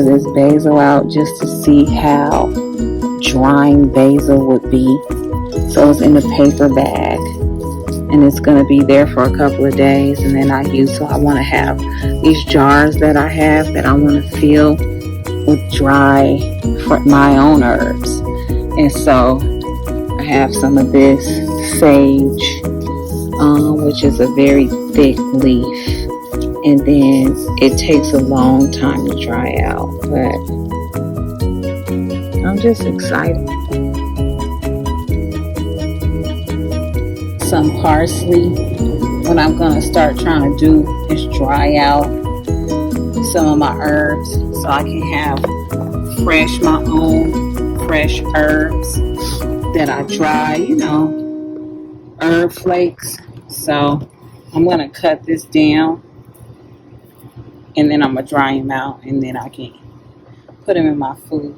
this basil out just to see how drying basil would be. So it's in a paper bag, and it's going to be there for a couple of days, and then I want to have these jars that I have that I want to fill with dry for my own herbs. And so I have some of this sage, which is a very thick leaf, and then it takes a long time to dry out, but I'm just excited. Some parsley. What I'm going to start trying to do is dry out some of my herbs so I can have my own fresh herbs that I dry, herb flakes. So I'm going to cut this down, and then I'm going to dry them out, and then I can put them in my food.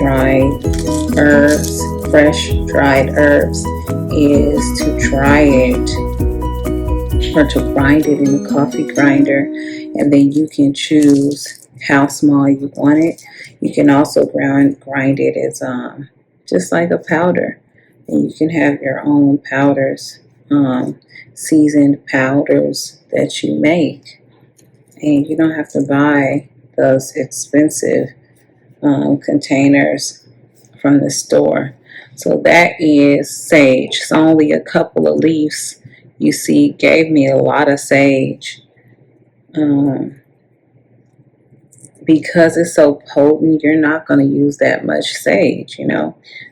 Grind your fresh dried herbs, is to dry it or to grind it in a coffee grinder, and then you can choose how small you want it. You can also grind it as just like a powder, and you can have your own powders, seasoned powders that you make, and you don't have to buy those expensive containers from the store. So that is sage. It's only a couple of leaves. You see, gave me a lot of sage. Because it's so potent, you're not going to use that much sage,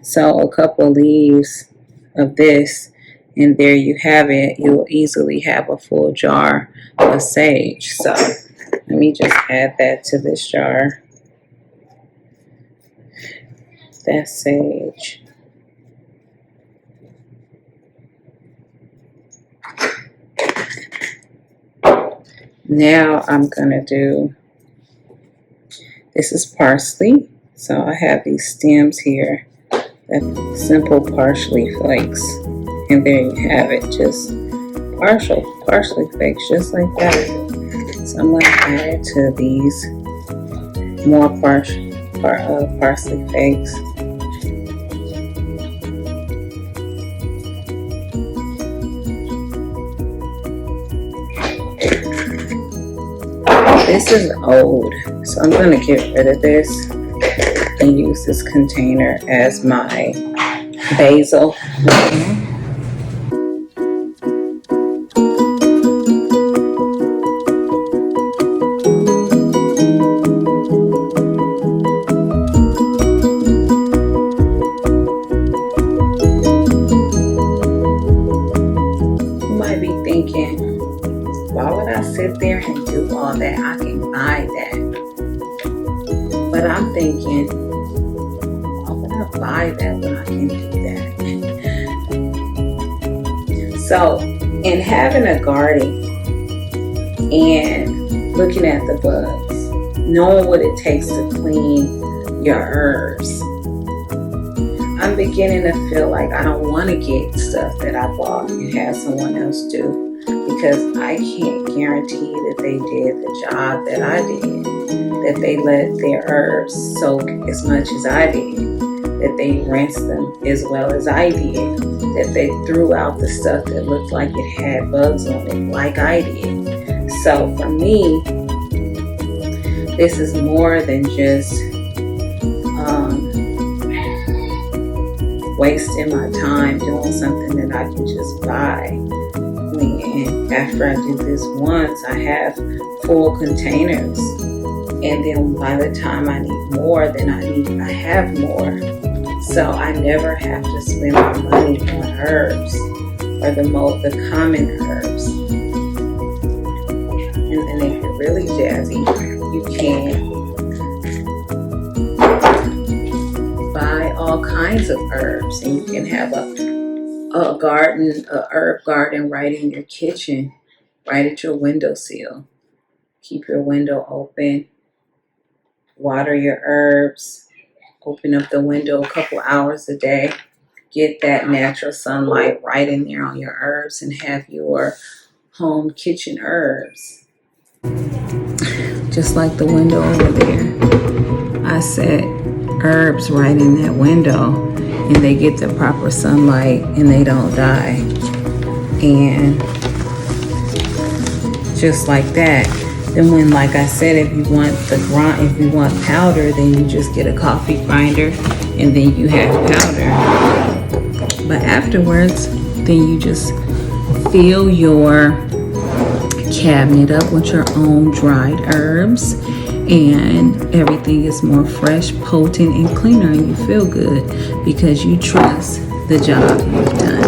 So a couple of leaves of this, and there you have it. You'll easily have a full jar of sage. So let me just add that to this jar. That's sage. Now I'm going to do, this is parsley. So I have these stems here, simple parsley flakes. And there you have it, just parsley flakes, just like that. So I'm going to add it to these more parsley flakes. This is old, so I'm going to get rid of this and use this container as my basil. You might be thinking, why would I sit there and do all that? I can buy that. But I'm thinking, why would I buy that when I can do that? So, in having a garden and looking at the bugs, knowing what it takes to clean your herbs, I'm beginning to feel like I don't want to get stuff that I bought and have someone else do. Because I can't guarantee that they did the job that I did, that they let their herbs soak as much as I did, that they rinsed them as well as I did, that they threw out the stuff that looked like it had bugs on it like I did. So for me, this is more than just wasting my time doing something that I can just buy. And after I do this once, I have full containers And then by the time I need more, then I have more. So I never have to spend my money on herbs or the common herbs. And then if you're really jazzy, you can buy all kinds of herbs, and you can have a herb garden right in your kitchen, right at your windowsill. Keep your window open, water your herbs, open up the window a couple hours a day, get that natural sunlight right in there on your herbs, and have your home kitchen herbs. Just like the window over there, I set herbs right in that window, and they get the proper sunlight and they don't die. And just like that, then when, like I said, if you want powder, then you just get a coffee grinder and then you have powder. But afterwards, then you just fill your cabinet up with your own dried herbs, and everything is more fresh, potent, and cleaner, and you feel good because you trust the job you've done.